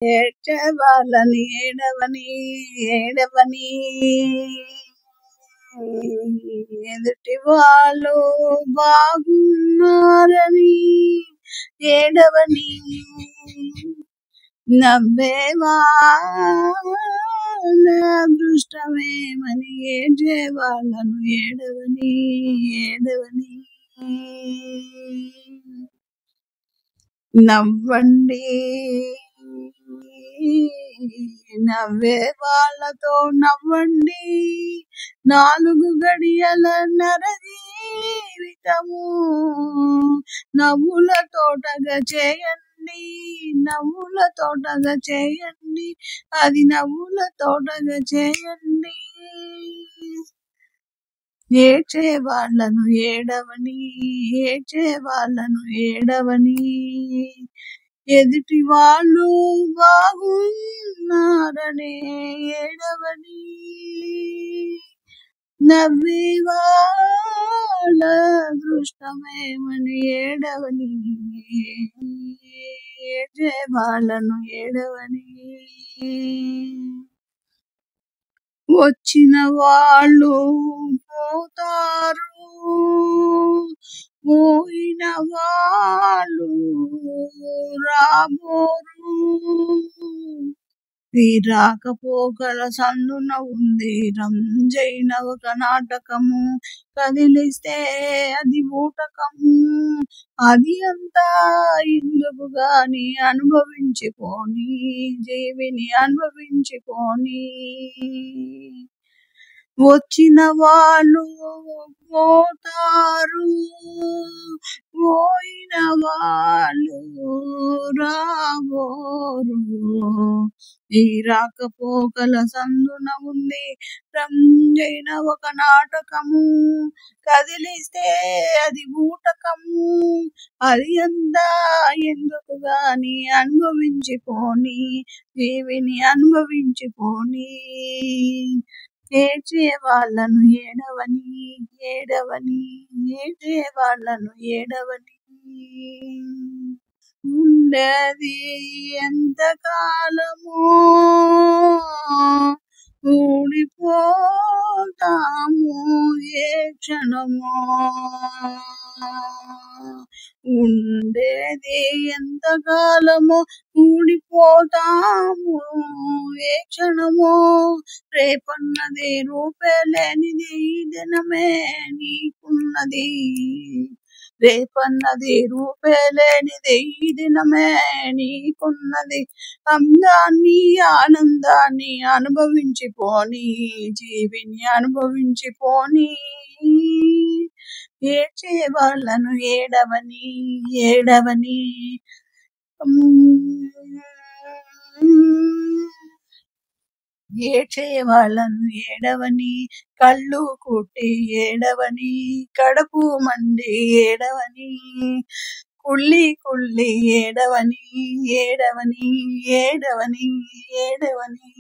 ఏడ్చే వాళ్ళని ఏడవని ఏడవని ఎదుటి వాళ్ళు బాగున్నారని ఏడవని నవ్వే వాళ్ళ అదృష్టమేమని ఏడ్చే వాళ్ళను ఏడవని ఏడవని నవ్వండి నవ్వే వాళ్ళతో నవ్వండి 4 గడియల నరజీవితము నవ్వుల తోటగా చేయండి నవ్వుల తోటగా చేయండి అది నవ్వుల తోటగా చేయండి ఏడ్చే వాళ్ళను ఏడవని ఏడ్చే వాళ్ళను ఏడవని ఎదుటి వాళ్ళు బాగున్నారనే ఏడవని నవ్వే వాళ్ళ అదృష్టమేమని ఏడవని ఏడ్చే వాళ్ళను ఏడవని వచ్చిన వాళ్ళు పోతారు పోయిన వాళ్ళు రాబోరు ఈ రాకపోకల సందున ఉంది రంజైన ఒక నాటకము కదిలిస్తే అది బూటకము అది అంతా ఇందుకు గాని అనుభవించిపోని జీవిని అనుభవించిపోని వచ్చిన వాళ్ళు పోతారు పోయిన వాళ్ళు రాబోరు ఈ రాకపోకల సందున ఉంది రంజైన ఒక నాటకము కదిలిస్తే అది బూటకము అది అంతా ఎందుకు గాని అనుభవించిపోని జీవిని అనుభవించిపోని ఏడ్చే వాళ్ళను ఏడవని ఏడవని ఏడ్చే వాళ్ళను ఏడవని ఉండేది ఎంతకాలమో ఊడిపోతాము ఏ క్షణమో ఉండేది ఎంతకాలమో ఊడిపోతాము ఏ క్షణమో రేపన్నది రూపే లేనిది ఈ దినమే నీకున్నది రేపన్నది రూపే లేనిది ఈ దినమే నీకున్నది అందాన్ని ఆనందాన్ని అనుభవించిపోని జీవిని అనుభవించిపోని ఏడ్చే వాళ్ళను ఏడవని ఏడవని ఏడ్చే వాళ్ళను ఏడవని కళ్ళు కుట్టి ఏడవని కడుపు మండి ఏడవని కుళ్ళి కుళ్ళి ఏడవని ఏడవని ఏడవని ఏడవని